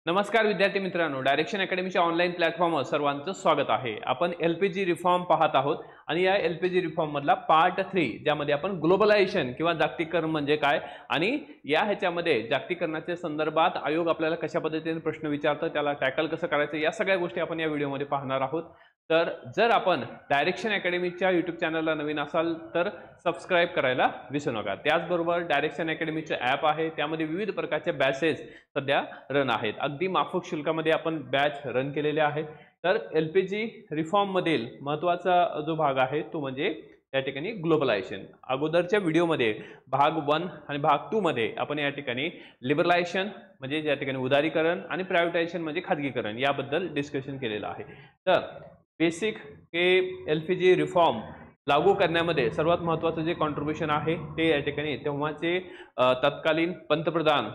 नमस्कार विद्यार्थी मित्रांनो, डायरेक्शन अकॅडमीच्या ऑनलाईन प्लॅटफॉर्मवर सर्वांचं स्वागत आहे। आपण एलपीजी रिफॉर्म पाहत आहोत आणि या एलपीजी रिफॉर्म मधला पार्ट 3 ज्यामध्ये आपण ग्लोबलायझेशन किंवा जागतिकीकरण म्हणजे काय आणि ह्याच्यामध्ये जागतिकीकरणाच्या संदर्भात आयोग आपल्याला कशा पद्धतीने प्रश्न विचारतो, त्याला टॅकल कसं करायचं, या सगळ्या गोष्टी आपण या व्हिडिओमध्ये पाहणार आहोत। तर जर आपण डायरेक्शन अकॅडमीच्या यूट्यूब चॅनलला नवीन असाल तर सबस्क्राइब करायला विसरू नका। त्याचबरोबर डायरेक्शन अकॅडमीचे ॲप आहे, त्यामध्ये विविध प्रकारचे बॅचेस सध्या रन आहेत। अगदी माफक शुल्कामध्ये आपण बॅच रन केलेले आहेत। तर एलपीजी रिफॉर्म मधील महत्त्वाचा जो भाग आहे तो म्हणजे या ठिकाणी ग्लोबलायझेशन। अगोदरच्या व्हिडिओमध्ये भाग 1 आणि भाग 2 मध्ये आपण या ठिकाणी लिबरलायझेशन म्हणजे या ठिकाणी उदारीकरण आणि प्रायव्हेटायझेशन म्हणजे खाजगीकरण याबद्दल डिस्कशन केलेलं आहे। तर बेसिक हे एलपीजी रिफॉर्म लागू करण्यामध्ये सर्वात महत्त्वाचं जे कॉन्ट्रीब्युशन आहे ते या ठिकाणी तेव्हाचे तत्कालीन पंतप्रधान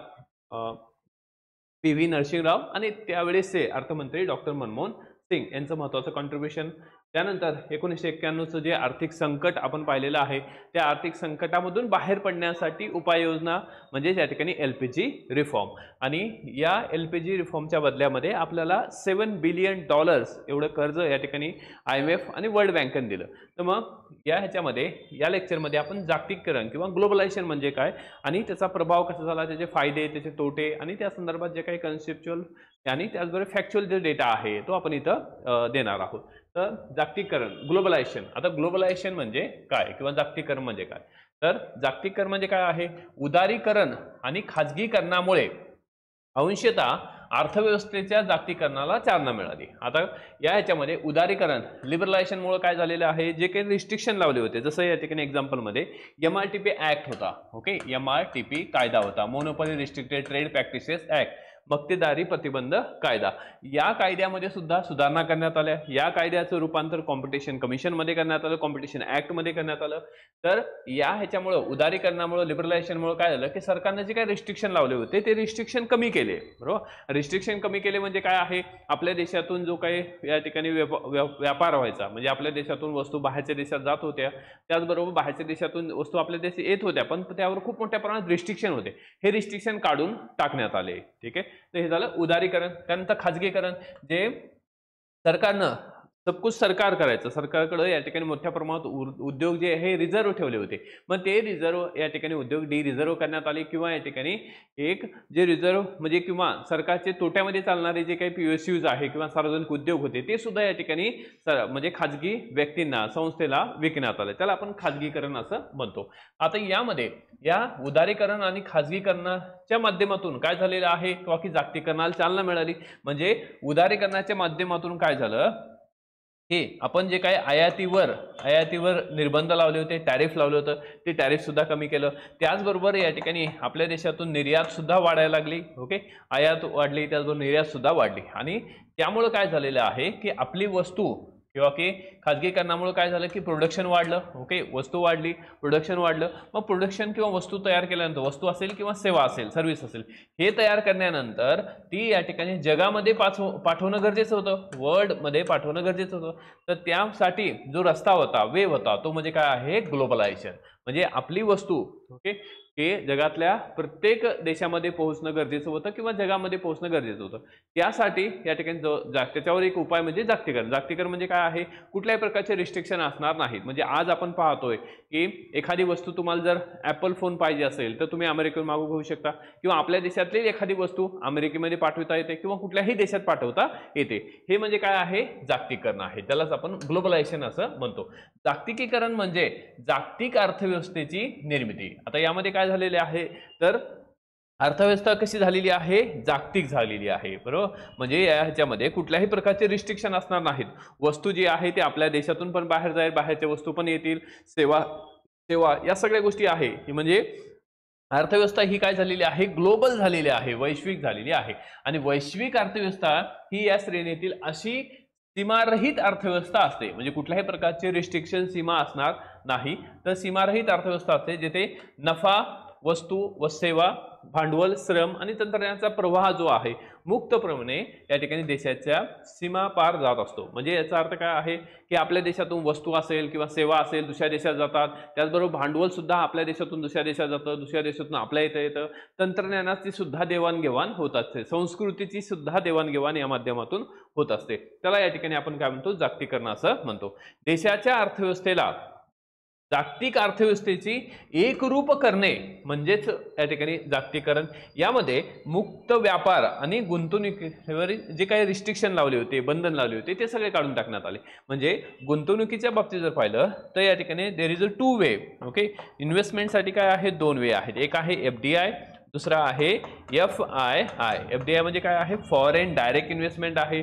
पी.व्ही. नरसिंहराव आणि त्यावेळेसचे अर्थमंत्री डॉक्टर मनमोहन सिंग यांचं महत्त्वाचं कॉन्ट्रीब्युशन। त्यानंतर 1991चं जे आर्थिक संकट आपण पाहिलेलं आहे त्या आर्थिक संकटामधून बाहेर पडण्यासाठी उपाययोजना म्हणजे या ठिकाणी एलपीजी रिफॉर्म। आणि या एलपीजी रिफॉर्मच्या बदल्यामध्ये आपल्याला $7 बिलियन एवढं कर्ज या ठिकाणी IMF आणि वर्ल्ड बँकेने दिलं। तर मग ह्याच्यामध्ये या लेक्चरमध्ये आपण जागतिकीकरण किंवा ग्लोबलायझेशन म्हणजे काय आणि त्याचा प्रभाव कसा झाला, त्याचे फायदे, त्याचे तोटे आणि त्या संदर्भात जे काही कन्सेप्च्युअल आणि त्याचबरोबर फॅक्च्युअल जे डेटा आहे तो आपण इथं देणार आहोत। तर जागतिकीकरण ग्लोबलायझेशन, आता ग्लोबलायझेशन म्हणजे काय किंवा जागतिकीकरण म्हणजे काय, तर जागतिकीकरण म्हणजे काय आहे, उदारीकरण आणि खाजगीकरणामुळे अंशतः अर्थव्यवस्थेच्या जागतिकीकरणाला चालना मिळाली। आता ह्याच्यामध्ये उदारीकरण लिबरलायझेशन मुळे काय झालेलं आहे, जे काही रिस्ट्रिक्शन लावले होते, जसं या ठिकाणी एक्झाम्पल मध्ये MRTP ऍक्ट होता, ओके, MRTP कायदा होता, monopoly restricted trade practices act, मक्तेदारी प्रतिबंध कायदा। या कायद्यामध्ये सुद्धा सुधारणा करण्यात आल्या। या कायद्याचं रूपांतर कॉम्पिटिशन कमिशन मध्ये करण्यात आलं, कॉम्पिटिशन ऍक्ट मध्ये करण्यात आलं। तर ह्याच्यामुळे उदारीकरणामुळे लिबरलायझेशनमुळे काय झालं की सरकारने जे काही रिस्ट्रिक्शन लावले होते ते रिस्ट्रिक्शन कमी केले, बरोबर। रिस्ट्रिक्शन कमी केले म्हणजे काय आहे, आपल्या देशातून जो काही या ठिकाणी व्यापार व्हायचा म्हणजे आपल्या देशातून वस्तू बाहेरच्या देशात जात होत्या, त्याचबरोबर बाहेरच्या देशातून वस्तू आपल्या देशात येत होत्या, पण त्यावर खूप मोठ्या प्रमाणात रिस्ट्रिक्शन होते। हे रिस्ट्रिक्शन काढून टाकण्यात आले, ठीक आहे। तर हे झालं उदारीकरण। त्यानंतर खाजगीकरण, जे सरकारनं सब कुछ सरकार करायचं, सरकारकडे या ठिकाणी मोठ्या प्रमाणात उद्योग जे हे रिझर्व्ह ठेवले होते, मग ते रिझर्व्ह या ठिकाणी उद्योग डिरिझर्व्ह करण्यात आले किंवा या ठिकाणी एक जे रिझर्व्ह म्हणजे किंवा सरकारचे तोट्यामध्ये चालणारे जे काही PSUs आहे किंवा सार्वजनिक उद्योग होते ते सुद्धा या ठिकाणी म्हणजे खाजगी व्यक्तींना संस्थेला विकण्यात आले, त्याला आपण खाजगीकरण असं म्हणतो। आता यामध्ये या उदारीकरण आणि खाजगीकरणाच्या माध्यमातून काय झालेलं आहे किंवा की जागतिकीकरणाला चालना मिळाली। म्हणजे उदारीकरणाच्या माध्यमातून काय झालं हे आपण जे काही आयातीवर निर्बंध लावले होते, टॅरिफ लावले होतं, ते टॅरिफ सुद्धा कमी केलं। त्याचबरोबर या ठिकाणी आपल्या देशातून निर्यात सुद्धा वाढायला लागली, ओके, आयात वाढली, त्याचबरोबर निर्यात सुद्धा वाढली। आणि त्यामुळे काय झालेलं आहे की आपली वस्तू किंवा की खाजगीकरणामुळे काय झालं की प्रोडक्शन वाढलं, ओके, वस्तू वाढली, प्रोडक्शन वाढलं। मग प्रोडक्शन किंवा वस्तू तयार केल्यानंतर, वस्तू असेल किंवा सेवा असेल, सर्व्हिस असेल, हे तयार करण्यानंतर ती या ठिकाणी जगामध्ये पाठवणं गरजेचं होतं, वर्ल्ड मध्ये पाठवणं गरजेचं होतं। तर त्यासाठी जो रस्ता होता, वे होता, तो म्हणजे काय आहे, ग्लोबलायझेशन। म्हणजे आपली वस्तू, ओके, हे जगातल्या प्रत्येक देशामध्ये पोहोचणं गरजेचं होतं किंवा जगामध्ये पोहोचणं गरजेचं होतं। त्यासाठी या ठिकाणी त्याच्यावर एक उपाय म्हणजे जागतिकीकरण। जागतिकीकरण म्हणजे काय आहे, कुठल्याही प्रकारचे रिस्ट्रिक्शन असणार नाहीत। म्हणजे आज आपण पाहतोय की एखादी वस्तू तुम्हाला जर ॲपल फोन पाहिजे असेल तर तुम्ही अमेरिकेतून मागवू घेऊ शकता किंवा आपल्या देशातली एखादी वस्तू अमेरिकेमध्ये पाठवता येते किंवा कुठल्याही देशात पाठवता येते। हे म्हणजे काय आहे, जागतिकीकरण आहे, त्यालाच आपण ग्लोबलायझेशन असं म्हणतो। जागतिकीकरण म्हणजे जागतिक अर्थव्यवस्थेची निर्मिती। आता यामध्ये काय झालेले आहे, तर अर्थव्यवस्था कशी झालेली आहे, जागतिक झालेली आहे, बरोबर। म्हणजे ह्याच्यामध्ये कुठल्याही प्रकारचे रिस्ट्रिक्शन असणार नाहीत। वस्तू जी आहे ती आपल्या देशातून पण बाहेर जाईल, बाहेरच्या वस्तू पण येतील, सेवा या सगळ्या गोष्टी आहे। म्हणजे अर्थव्यवस्था ही काय झालेली आहे, ग्लोबल झालेली आहे, वैश्विक झालेली आहे। आणि वैश्विक अर्थव्यवस्था ही या श्रेणीतील अशी सीमारहित अर्थव्यवस्था असते, म्हणजे कुठल्याही प्रकारचे रिस्ट्रिक्शन सीमा असणार नाही। तर सीमारहित अर्थव्यवस्था असते जिथे नफा वस्तू व सेवा, भांडवल, श्रम आणि तंत्रज्ञानाचा प्रवाह जो आहे मुक्तपणे या ठिकाणी देशाच्या सीमा पार जात असतो. म्हणजे याचा अर्थ काय आहे की आपल्या देशातून वस्तू असेल किंवा सेवा असेल दुसऱ्या देशात जातात, त्याचबरोबर भांडवल सुद्धा आपल्या देशातून दुसऱ्या देशात जातं, दुसऱ्या देशातून आपल्या इथं येतं, तंत्रज्ञानाची सुद्धा देवाणघेवाण होत असते, संस्कृतीची सुद्धा देवाणघेवाण या माध्यमातून होत असते. त्याला या ठिकाणी आपण काय म्हणतो, जागतिकीकरण असं म्हणतो. देशाच्या अर्थव्यवस्थेला जागतिक अर्थव्यवस्थेची एकरूप करणे म्हणजेच या ठिकाणी जागतिकीकरण. यामध्ये मुक्त व्यापार आणि गुंतवणुकीवर जे काही रिस्ट्रिक्शन लावले होते, बंधन लावले होते, ते सगळे काढून टाकण्यात आले. म्हणजे गुंतवणुकीच्या बाबतीत जर पाहिलं तर या ठिकाणी there is a two way. Okay, इन्व्हेस्टमेंटसाठी काय आहे, दोन वे आहेत. एक आहे FDI, दुसरा आहे FII. FDI म्हणजे काय आहे, फॉरेन डायरेक्ट इन्व्हेस्टमेंट आहे,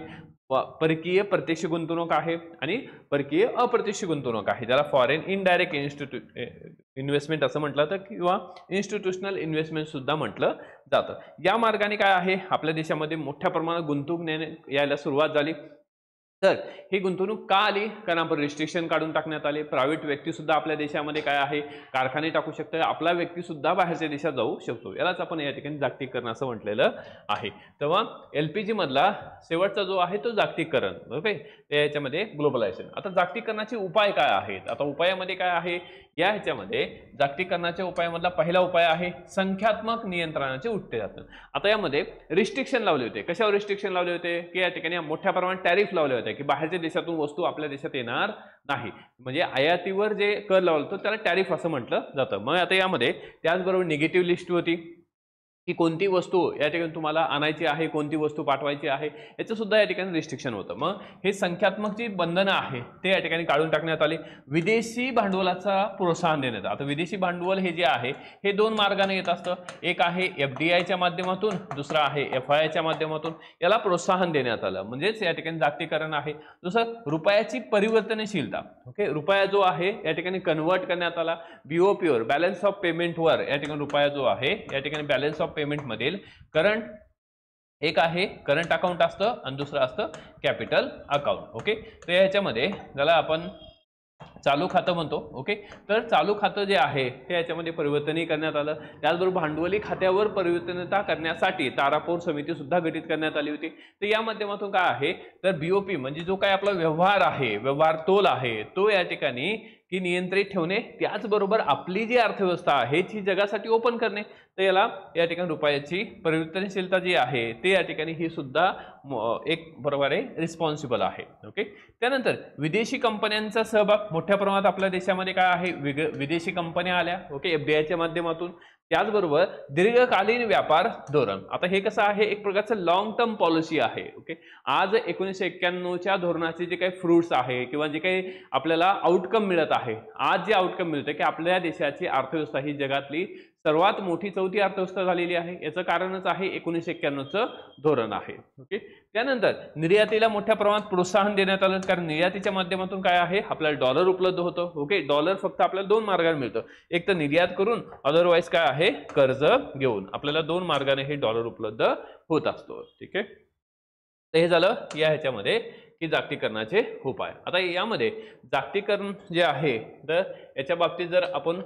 परकीय प्रत्यक्ष गुंतवणूक आहे, आणि परकीय अप्रत्यक्ष गुंतवणूक आहे, ज्याला फॉरेन इनडायरेक्ट इन्व्हेस्टमेंट असं म्हटलं तर किंवा इन्स्टिट्यूशनल इन्व्हेस्टमेंट सुद्धा म्हटलं जातं. या मार्गाने काय आहे, आपल्या देशामध्ये मोठ्या प्रमाणात गुंतवणूक यायला सुरुवात झाली. तर ही गुंतवणूक का आली, कारण आपण रिस्ट्रिक्शन काढून टाकण्यात आले. प्रायव्हेट व्यक्ती सुद्धा आपल्या देशामध्ये काय आहे, कारखाने टाकू शकतो, आपला व्यक्ती सुद्धा बाहेरच्या देशात जाऊ शकतो. यालाच आपण या ठिकाणी जागतिकीकरण असं म्हटलेलं आहे. तेव्हा LPG मधला शेवटचा जो आहे तो जागतिकीकरण. ओके, याच्यामध्ये ग्लोबलायझेशन. आता जागतिकीकरणाचे उपाय काय आहेत, आता उपायामध्ये काय आहे, या ह्याच्यामध्ये जागतिकीकरणाच्या उपायामधला पहिला उपाय आहे संख्यात्मक नियंत्रणाचे उत्तेजन. आता यामध्ये रिस्ट्रिक्शन लावले होते. कशावर रिस्ट्रिक्शन लावले होते, की या ठिकाणी मोठ्या प्रमाणात टॅरिफ लावले होते की बाहेरच्या देशातून वस्तू आपल्या देशात येणार नाही. म्हणजे आयातीवर जे कर लावलं होतं त्याला टॅरिफ असं म्हटलं जातं. मग आता यामध्ये त्याचबरोबर निगेटिव्ह लिस्ट होती की कोणती वस्तू या ठिकाणी तुम्हाला आणायची आहे, कोणती वस्तू पाठवायची आहे, याचं सुद्धा या ठिकाणी रिस्ट्रिक्शन होतं. मग हे संख्यात्मक जी बंधनं आहे ते या ठिकाणी काढून टाकण्यात आली. विदेशी भांडवलाचा प्रोत्साहन देण्यात. आता विदेशी भांडवल हे जे आहे हे दोन मार्गाने येत असतं. एक आहे FDIच्या माध्यमातून, दुसरा आहे FIIच्या माध्यमातून. याला प्रोत्साहन देण्यात आलं, म्हणजेच या ठिकाणी जागतिकीकरण आहे. दुसरं रुपयाची परिवर्तनशीलता. ओके, रुपया जो आहे या ठिकाणी कन्वर्ट करण्यात आला. BOP वर, बॅलन्स ऑफ पेमेंटवर या ठिकाणी रुपया जो आहे या ठिकाणी बॅलन्स ऑफ पेमेंट मधील करंट, एक आहे करंट अकाउंट असतं आणि दुसरं असतं कॅपिटल अकाउंट. ओके, तर याच्यामध्ये ज्याला आपण चालू खातं म्हणतो. ओके, तर चालू खातं जे आहे ते याच्यामध्ये परिवर्तनही करण्यात आलं. त्याचबरोबर भांडवली खात्यावर परिवर्तनता करण्यासाठी तारापूर समिती सुद्धा गठीत करण्यात आली होती. तर या माध्यमातून काय आहे, तर BOP म्हणजे जो काय आपला व्यवहार आहे, व्यवहार तोल आहे, तो या ठिकाणी की नियंत्रित ठेवणे, त्याचबरोबर आपली जी अर्थव्यवस्था आहे ती जगासाठी ओपन करणे. तर याला या ठिकाणी रुपयाची परिवर्तनशीलता जी आहे ते या ठिकाणी ही सुद्धा एक प्रकारे रिस्पॉन्सिबल आहे. ओके, त्यानंतर विदेशी कंपन्यांचा सहभाग मोठ्या प्रमाणात आपल्या देशामध्ये काय आहे, विदेशी कंपन्या आल्या. ओके, FDIच्या माध्यमातून. त्याचबरोबर दीर्घकालीन व्यापार धोरण. आता हे कसं आहे, एक प्रकारचं लॉंग टर्म पॉलिसी आहे. ओके, आज 1991च्या धोरणाचे जे काही फ्रुट्स आहे किंवा जे काही आपल्याला आउटकम मिळत आहे, आज जे आउटकम मिळतं की आपल्या देशाची अर्थव्यवस्था ही जगातली सर्वात मोठी चौथी अर्थव्यवस्था झालेली आहे. याचं कारणच आहे 1991चं धोरण आहे. ओके, त्यानंतर निर्यातीला मोठ्या प्रमाणात प्रोत्साहन देण्यात आलं, कारण निर्यातीच्या माध्यमातून काय आहे, आपल्याला डॉलर उपलब्ध होतं. ओके, डॉलर फक्त आपल्याला दोन मार्गाने मिळतं, एक तर निर्यात करून, अदरवाईज काय आहे, कर्ज घेऊन. आपल्याला दोन मार्गाने हे डॉलर उपलब्ध होत असतो. ठीक आहे, तर हे झालं या ह्याच्यामध्ये की जागतिकीकरणाचे उपाय. आता यामध्ये जागतिकीकरण जे आहे तर याच्या बाबतीत जर आपण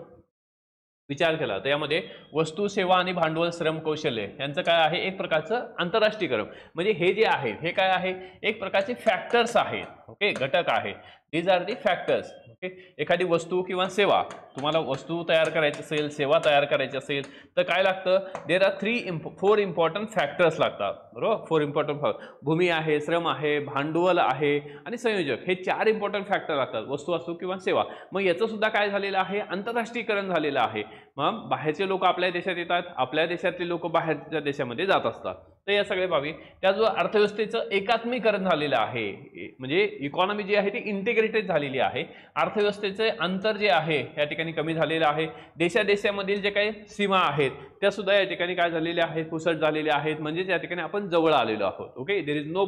विचार केला तर यामध्ये वस्तू, सेवा आणि भांडवल, श्रम, कौशल्य यांचं काय आहे, एक प्रकारचं आंतरराष्ट्रीयकरण. म्हणजे हे जे आहे हे काय आहे, एक प्रकारचे फॅक्टर्स आहेत. ओके, घटक आहेत. These are the factors. Okay, एखादी वस्तू किंवा सेवा, तुम्हाला वस्तू तयार करायची असेल, सेवा तयार करायची असेल तर काय लागतं, देर आर 4 इम्पॉर्टंट फॅक्टर्स लागतात. बरोबर, 4 इम्पॉर्टंट. भूमी आहे, श्रम आहे, भांडवल आहे आणि संयोजक, हे 4 इम्पॉर्टंट फॅक्टर लागतात, वस्तू असो किंवा सेवा. मग याचं सुद्धा काय झालेलं आहे, आंतरराष्ट्रीयकरण झालेलं आहे. मग बाहेरचे लोक आपल्या देशात येतात, आपल्या देशातले लोक बाहेरच्या देशामध्ये जात असतात. तर या सगळ्या बाबी, त्याचबरोबर अर्थव्यवस्थेचं एकात्मीकरण झालेलं आहे. म्हणजे इकॉनॉमी जी आहे ती इंटिग्रेटेड झालेली आहे. अर्थव्यवस्थेचे अंतर जे आहे या ठिकाणी कमी झालेलं आहे. देशादेशामधील जे काही सीमा आहेत त्या सुद्धा या ठिकाणी काय झालेल्या आहेत, पुसट झालेल्या आहेत. म्हणजे या ठिकाणी आपण जवळ आलेलो आहोत. Okay, there is no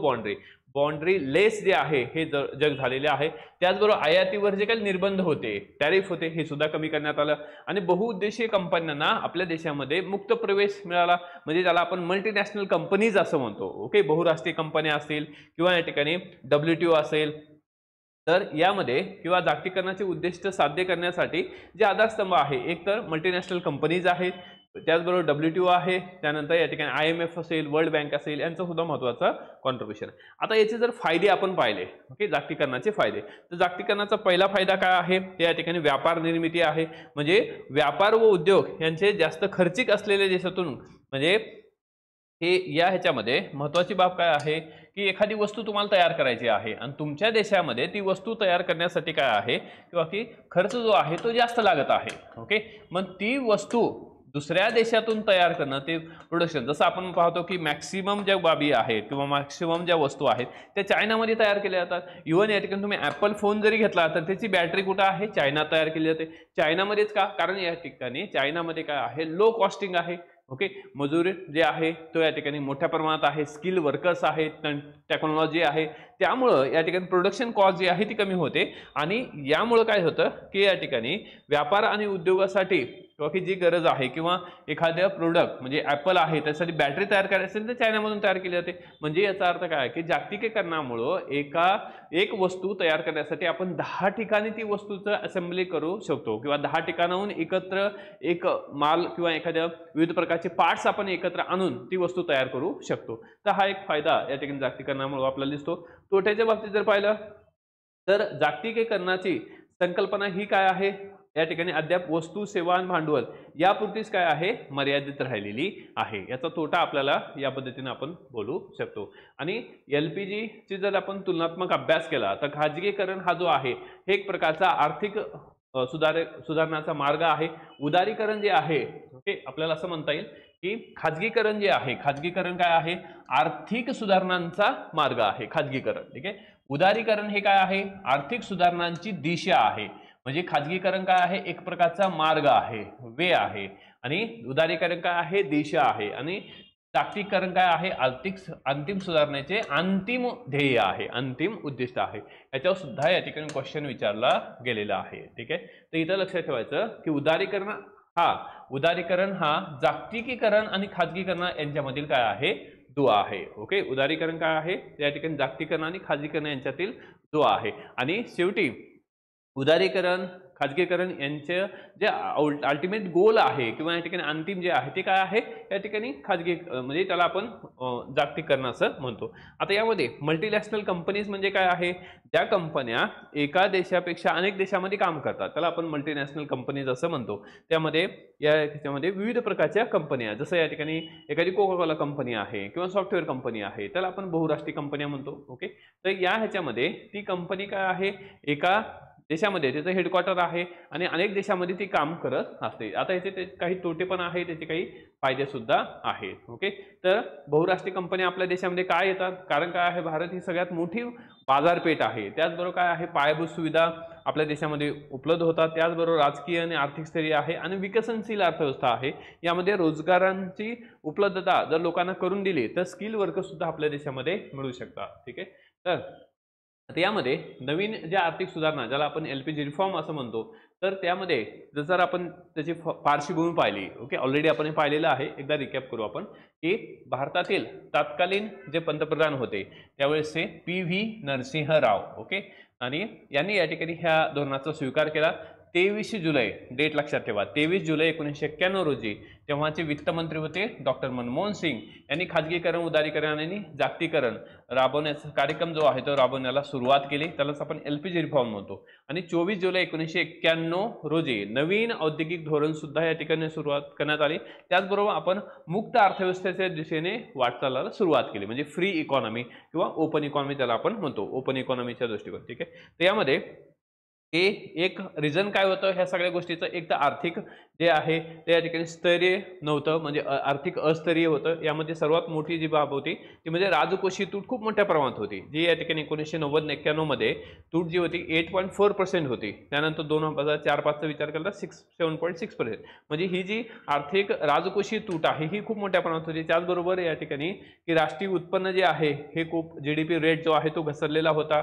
boundaryless जे आहे हे जग झालेले आहे. त्याचबरोबर आयातीवर जे काही निर्बंध होते, टॅरिफ होते, हे सुद्धा कमी करण्यात आलं. आणि बहुउद्देशीय कंपन्यांना आपल्या देशामध्ये मुक्त प्रवेश मिळाला. म्हणजे त्याला आपण मल्टीनॅशनल कंपनीज असं म्हणतो. ओके, बहुराष्ट्रीय कंपन्या असतील किंवा या ठिकाणी WTO असेल, तर यामध्ये किंवा जागतिकीकरणाचे उद्दिष्ट साध्य करण्यासाठी जे आधारस्तंभ आहे, एक तर मल्टीनॅशनल कंपनीज आहेत, त्याचबरोबर WTO आहे, त्यानंतर या ठिकाणी IMF असेल, वर्ल्ड बँक असेल, यांचं सुद्धा महत्त्वाचं कॉन्ट्रिब्युशन आहे. आता याचे जर फायदे आपण पाहिले, ओके, जागतिकीकरणाचे फायदे, तर जागतिकीकरणाचा पहिला फायदा काय आहे, ते या ठिकाणी व्यापार निर्मिती आहे. म्हणजे व्यापार व उद्योग यांचे जास्त खर्चिक असलेल्या देशातून, म्हणजे हे या ह्याच्यामध्ये महत्त्वाची बाब काय आहे की एखादी वस्तू तुम्हाला तयार करायची आहे आणि तुमच्या देशामध्ये ती वस्तू तयार करण्यासाठी काय आहे किंवा की खर्च जो आहे तो जास्त लागत आहे. ओके, मग ती वस्तू दुसऱ्या देशातून तयार करणं, ते प्रोडक्शन, जसं आपण पाहतो की मॅक्सिमम ज्या बाबी आहेत किंवा मॅक्सिमम ज्या वस्तू आहेत त्या चायनामध्ये तयार केल्या जातात. इव्हन या ठिकाणी तुम्ही ॲपल फोन जरी घेतला तर त्याची बॅटरी कुठं आहे, चायनात तयार केली जाते. चायनामध्येच का, कारण या ठिकाणी चायनामध्ये काय आहे, लो कॉस्टिंग आहे. ओके, मजूर जे आहे तो या ठिकाणी मोठ्या प्रमाणात आहे, स्किल वर्कर्स आहेत, टेक्नॉलॉजी आहे, त्यामुळं या ठिकाणी प्रोडक्शन कॉस्ट जी आहे ती कमी होते. आणि यामुळं काय होतं की या ठिकाणी व्यापार आणि उद्योगासाठी किंवा की जी गरज आहे किंवा एखाद्या प्रोडक्ट, म्हणजे ॲपल आहे त्यासाठी बॅटरी तयार करायची असेल तर चायनामधून तयार केली जाते. म्हणजे याचा अर्थ काय की जागतिकीकरणामुळं एक वस्तू तयार करण्यासाठी आपण 10 ठिकाणी ती वस्तूचं असेंब्ली करू शकतो किंवा 10 ठिकाणाहून एकत्र एक माल किंवा एखाद्या विविध प्रकारचे पार्ट्स आपण एकत्र आणून ती वस्तू तयार करू शकतो. तर हा एक फायदा या ठिकाणी जागतिकीकरणामुळे आपल्याला दिसतो. तोट्याच्या बाबतीत जर पाहिलं तर जागतिकीकरणाची संकल्पना ही काय आहे, या ठिकाणी अद्याप वस्तू, सेवा आणि भांडवल यापुरतीच काय आहे, मर्यादित राहिलेली आहे. याचा तोटा आपल्याला या पद्धतीने आपण बोलू शकतो. आणि LPG ची जर आपण तुलनात्मक अभ्यास केला तर खाजगीकरण हा जो आहे हे एक प्रकारचा आर्थिक सुधारण्याचा मार्ग आहे. उदारीकरण जे आहे, ओके, आपल्याला असं म्हणता येईल की खाजगीकरण जे आहे, खाजगीकरण काय आहे, आर्थिक सुधारणांचा मार्ग आहे खाजगीकरण. ठीक आहे, उदारीकरण हे काय आहे, आर्थिक सुधारणांची दिशा आहे. म्हणजे खाजगीकरण काय आहे, एक प्रकारचा मार्ग आहे, वे आहे, आणि उदारीकरण काय आहे, दिशा आहे, आणि जागतिकीकरण काय आहे, अंतिम सुधारण्याचे अंतिम ध्येय आहे, अंतिम उद्दिष्ट आहे. याच्यावर सुद्धा या ठिकाणी क्वेश्चन विचारला गेलेला आहे. ठीक आहे, तर इथं लक्षात ठेवायचं की उदारीकरण हा जागतिकीकरण आणि खाजगीकरण यांच्यामधील काय आहे, दुवा आहे. ओके, उदारीकरण काय आहे, या ठिकाणी जागतिकीकरण आणि खाजगीकरण यांच्यातील दुवा आहे. आणि शेवटी उदारीकरण, खाजगीकरण यांचे जे अल्टिमेट गोल आहे किंवा या ठिकाणी अंतिम जे आहे ते काय आहे, या ठिकाणी खाजगी, म्हणजे त्याला आपण जागतिकीकरण असं म्हणतो. आता यामध्ये मल्टीनॅशनल कंपनीज म्हणजे काय आहे, ज्या कंपन्या एका देशापेक्षा अनेक देशामध्ये काम करतात त्याला आपण मल्टीनॅशनल कंपनीज असं म्हणतो. त्याच्यामध्ये विविध प्रकारच्या कंपन्या, जसं या ठिकाणी एखादी कोका-कोला कंपनी आहे किंवा सॉफ्टवेअर कंपनी आहे त्याला आपण बहुराष्ट्रीय कंपन्या म्हणतो. ओके, तर या ह्याच्यामध्ये ती कंपनी काय आहे, एका देशामध्ये त्याचं हेडक्वार्टर आहे आणि अनेक देशामध्ये ती काम करत असते. आता याचे काही तोटे पण आहे, त्याचे काही फायदे सुद्धा आहेत. ओके, तर बहुराष्ट्रीय कंपन्या आपल्या देशामध्ये काय येतात, कारण काय आहे, भारत ही सगळ्यात मोठी बाजारपेठ आहे. त्याचबरोबर काय आहे, पायाभूत सुविधा आपल्या देशामध्ये उपलब्ध होतात. त्याचबरोबर राजकीय आणि आर्थिक स्थैर्य आहे आणि विकसनशील अर्थव्यवस्था आहे. यामध्ये रोजगारांची उपलब्धता जर लोकांना करून दिली तर स्किल वर्कर सुद्धा आपल्या देशामध्ये मिळू शकतात. ठीक आहे, तर यामध्ये नवीन ज्या आर्थिक सुधारणा, ज्याला आपण LPG रिफॉर्म असं म्हणतो, तर त्यामध्ये जर आपण त्याची पार्श्वभूमी पाहिली, ओके, ऑलरेडी आपण हे पाहिलेलं आहे, एकदा रिकॅप करू आपण, की भारतातील तत्कालीन जे पंतप्रधान होते त्यावेळेसचे PV नरसिंह राव, ओके, आणि यांनी या ठिकाणी ह्या धोरणाचा स्वीकार केला. 23 जुलै, डेट लक्षात ठेवा, 23 जुलै 1991 रोजी तेव्हाचे वित्तमंत्री होते डॉक्टर मनमोहन सिंग यांनी खाजगीकरण, उदारीकरण आणि जागतिकीकरण राबवण्याचा कार्यक्रम जो आहे तो राबवण्याला सुरुवात केली. त्यालाच आपण LPG रिफॉर्म म्हणतो. आणि 24 जुलै 1991 रोजी नवीन औद्योगिक धोरण सुद्धा या ठिकाणी सुरुवात करण्यात आली. त्याचबरोबर आपण मुक्त अर्थव्यवस्थेच्या दिशेने वाटचालीला सुरुवात केली, म्हणजे फ्री इकॉनॉमी किंवा ओपन इकॉनॉमी त्याला आपण म्हणतो, ओपन इकॉनॉमीच्या दृष्टिकोन. ठीक आहे, तर यामध्ये हे एक रिझन काय होतं ह्या सगळ्या गोष्टीचं, एक तर आर्थिक जे आहे ते या ठिकाणी स्थैर्य नव्हतं, म्हणजे आर्थिक अस्थैर्य होतं. यामध्ये सर्वात मोठी जी बाब होती ती म्हणजे राजकोषीय तूट खूप मोठ्या प्रमाणात होती, जी या ठिकाणी 1990-91 मध्ये तूट जी होती 8.4% होती. त्यानंतर 2004-5चा विचार केला तर 7.6%. म्हणजे ही जी आर्थिक राजकोषीय तूट आहे ही खूप मोठ्या प्रमाणात होती. त्याचबरोबर या ठिकाणी की राष्ट्रीय उत्पन्न जे आहे हे खूप GDP रेट जो आहे तो घसरलेला होता.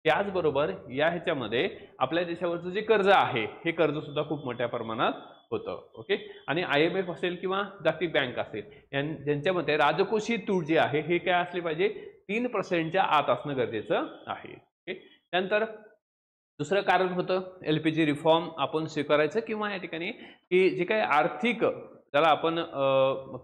त्याचबरोबर या ह्याच्यामध्ये आपल्या देशावरचं जे कर्ज आहे हे कर्ज सुद्धा खूप मोठ्या प्रमाणात होतं. ओके, आणि IMF असेल किंवा जागतिक बँक असेल ज्यांच्यामध्ये राजकोषीय तूट जी आहे हे काय असली पाहिजे, 3% आत असणं गरजेचं आहे. ओके, त्यानंतर दुसरं कारण होतं LPG रिफॉर्म आपण स्वीकारायचं किंवा या ठिकाणी की जे काही आर्थिक त्याला आपण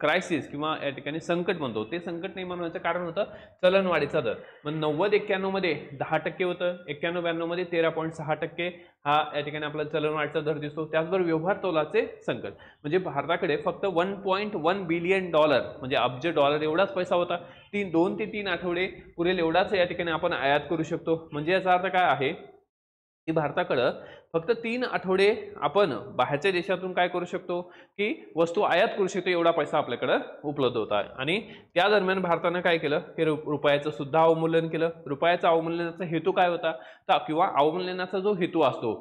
क्रायसिस किंवा या ठिकाणी संकट म्हणतो, ते संकट निर्माण होण्याचं कारण होतं चलनवाढीचा दर. मग 90-91 मध्ये 10% होतं, 91-92 मध्ये 13.6% हा या ठिकाणी आपला चलनवाढीचा दर दिसतो. त्याचबरोबर व्यवहार तोलाचे संकट, म्हणजे भारताकडे फक्त $1.1 बिलियन म्हणजे अब्ज डॉलर एवढाच पैसा होता. 2 ते 3 आठवडे पुरेल एवढाच या ठिकाणी आपण आयात करू शकतो. म्हणजे याचा अर्थ काय आहे की भारताकडं फक्त 3 आठवडे आपण बाहेरच्या देशातून काय करू शकतो की वस्तू आयात करू शकतो, एवढा पैसा आपल्याकडं उपलब्ध होता. आणि त्या दरम्यान भारतानं काय केलं की रुपयाचं सुद्धा अवमूल्यन केलं. रुपयाचा अवमूल्यनाचा हेतू काय होता किंवा अवमूल्यनाचा जो हेतू असतो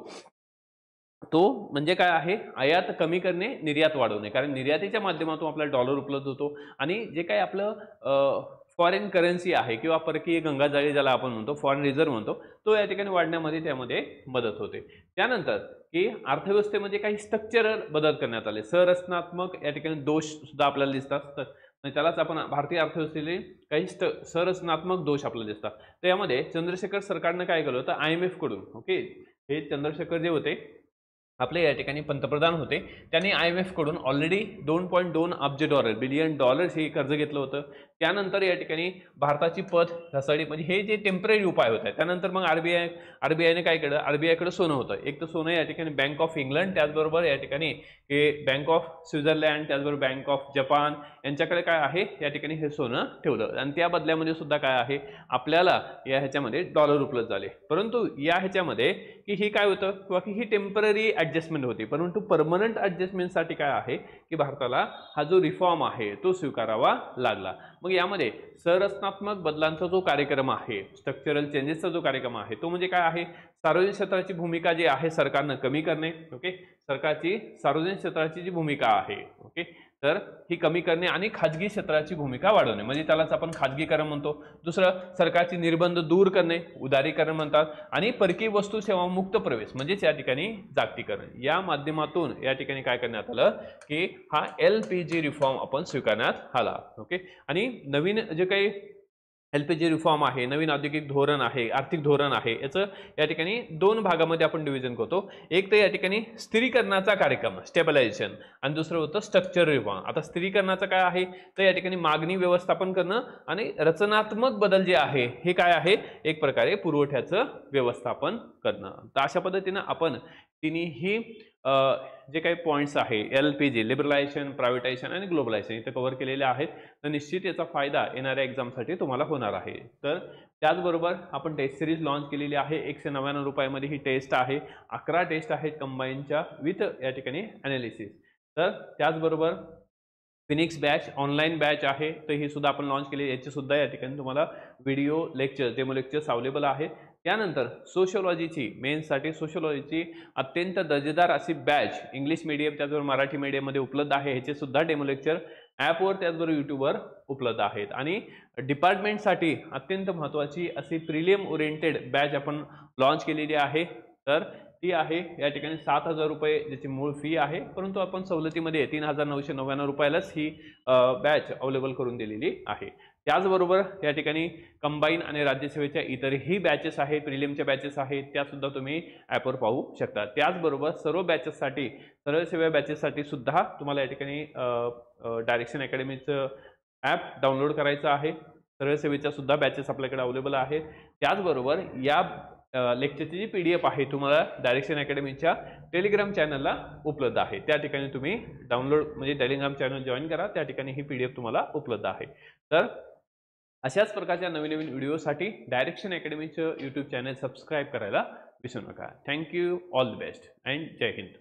तो म्हणजे काय आहे, आयात कमी करणे, निर्यात वाढवणे. कारण निर्यातीच्या माध्यमातून आपल्याला डॉलर उपलब्ध होतो आणि जे काही आपलं फॉरेन करन्सी आहे किंवा परकीय गंगाजळी ज्याला आपण म्हणतो, फॉरेन रिझर्व्ह म्हणतो, तो या ठिकाणी वाढण्यामध्ये त्यामध्ये मदत होते. त्यानंतर की अर्थव्यवस्थेमध्ये काही स्ट्रक्चरल बदल करण्यात आले. संरचनात्मक या ठिकाणी दोष सुद्धा आपल्याला दिसतात. त्यालाच आपण भारतीय अर्थव्यवस्थेचे काही संरचनात्मक दोष आपल्याला दिसतात. तर यामध्ये चंद्रशेखर सरकारनं काय केलं होतं, IMF कडून, ओके, हे चंद्रशेखर जे होते आपले या ठिकाणी पंतप्रधान होते, त्यांनी IMF कडून ऑलरेडी $2.2 बिलियन हे कर्ज घेतलं होतं. त्यानंतर या ठिकाणी भारताची पत घसरली, म्हणजे हे जे टेम्पररी उपाय होते. त्यानंतर मग आरबीआयने काय केलं, आरबीआयकडे सोनं होतं. एक तर सोनं या ठिकाणी बँक ऑफ इंग्लंड, त्याचबरोबर या ठिकाणी हे बँक ऑफ स्वित्झर्लंड, त्याचबरोबर बँक ऑफ जपान यांच्याकडे काय आहे, या ठिकाणी हे सोनं ठेवलं आणि त्या बदल्यामध्ये सुद्धा काय आहे, आपल्याला या ह्याच्यामध्ये डॉलर उपलब्ध झाले. परंतु या ह्याच्यामध्ये की ही काय होतं किंवा की ही टेम्पररी ॲडजस्टमेंट होती. परंतु परमनंट ॲडजस्टमेंटसाठी काय आहे की भारताला हा जो रिफॉर्म आहे तो स्वीकारावा लागला. मग यामध्ये संरचनात्मक बदलांचा जो कार्यक्रम आहे, स्ट्रक्चरल चेंजेसचा जो कार्यक्रम आहे, तो म्हणजे काय आहे, सार्वजनिक क्षेत्राची भूमिका जी आहे सरकारनं कमी करणे. ओके, सरकारची सार्वजनिक क्षेत्राची जी भूमिका आहे, ओके, तर ही कमी करणे आणि खाजगी क्षेत्राची भूमिका वाढवणे, म्हणजे त्यालाच आपण खाजगीकरण म्हणतो. दुसरं, सरकारची निर्बंध दूर करणे, उदारीकरण म्हणतात. आणि परकीय वस्तू सेवा मुक्त प्रवेश म्हणजेच या ठिकाणी जागतिकीकरण, या माध्यमातून या ठिकाणी काय करण्यात आलं की हा LPG रिफॉर्म आपण स्वीकारण्यात आला. ओके, आणि नवीन जे काही LPG रिफॉर्म आहे, नवीन औद्योगिक धोरण आहे, आर्थिक धोरण आहे, याचं या ठिकाणी 2 भागामध्ये आपण डिव्हिजन करतो. एक तर या ठिकाणी स्थिरीकरणाचा कार्यक्रम, स्टेबलायझेशन, आणि दुसरं होतं स्ट्रक्चर रिफॉर्म. आता स्थिरीकरणाचं काय आहे, तर या ठिकाणी मागणी व्यवस्थापन करणं आणि रचनात्मक बदल जे आहे हे काय आहे, एक प्रकारे पुरवठ्याचं व्यवस्थापन करणं. तर अशा पद्धतीनं आपण तिन्ही जे काही पॉईंट्स आहे, LPG, लिबरलायझेशन, प्रायव्हेटायझेशन आणि ग्लोबलायझेशन, इथं कव्हर केलेले आहेत. तर निश्चित याचा फायदा येणाऱ्या एक्झामसाठी तुम्हाला होणार आहे. तर त्याचबरोबर आपण टेस्ट सिरीज लॉन्च केलेली आहे. 199 रुपयामध्ये ही टेस्ट आहे. 11 टेस्ट आहेत कंबाईनच्या विथ या ठिकाणी ॲनालिसिस. तर त्याचबरोबर फिनिक्स बॅच ऑनलाईन बॅच आहे, तर ही सुद्धा आपण लॉन्च केली. याची सुद्धा या ठिकाणी तुम्हाला video lectures, demo lectures available आहेत. त्यानंतर सोशिओलॉजीची, मेन्ससाठी सोशिओलॉजीची अत्यंत दर्जेदार अशी बॅच इंग्लिश मीडियम त्याचबरोबर मराठी मीडियममध्ये उपलब्ध आहे. ह्याचे सुद्धा डेमो लेक्चर ॲपवर त्याचबरोबर यूट्यूबवर उपलब्ध आहेत. आणि डिपार्टमेंटसाठी अत्यंत महत्त्वाची अशी प्रिलियम ओरिएंटेड बॅच आपण लॉन्च केलेली आहे. तर ती आहे या ठिकाणी 7,000 रुपये ज्याची मूळ फी आहे, परंतु आपण सवलतीमध्ये 3,999 रुपयालाच ही बॅच अवेलेबल करून दिलेली आहे. त्याचबरोबर या ठिकाणी कंबाईन आणि राज्यसेवेच्या इतरही बॅचेस आहेत, प्रिलिमच्या बॅचेस आहेत, त्यासुद्धा तुम्ही ॲपवर पाहू शकता. त्याचबरोबर सर्व बॅचेससाठी, सरळ सेवा बॅचेससाठी सुद्धा तुम्हाला या ठिकाणी डायरेक्शन अकॅडमीचं ॲप डाउनलोड करायचं आहे. सरळ सेवेच्या सुद्धा बॅचेस आपल्याकडे अवेलेबल आहेत. त्याचबरोबर या लेक्चरची जी PDF आहे तुम्हाला डायरेक्शन अकॅडमीच्या टेलिग्राम चॅनलला उपलब्ध आहे. त्या ठिकाणी तुम्ही डाउनलोड म्हणजे टेलिग्राम चॅनल जॉईन करा, त्या ठिकाणी ही PDF तुम्हाला उपलब्ध आहे. तर अशाच प्रकारच्या नवीन नवीन व्हिडिओसाठी डायरेक्शन अकॅडमीचं यूट्यूब चॅनल सबस्क्राईब करायला विसरू नका. Thank you, all the best and जय हिंद.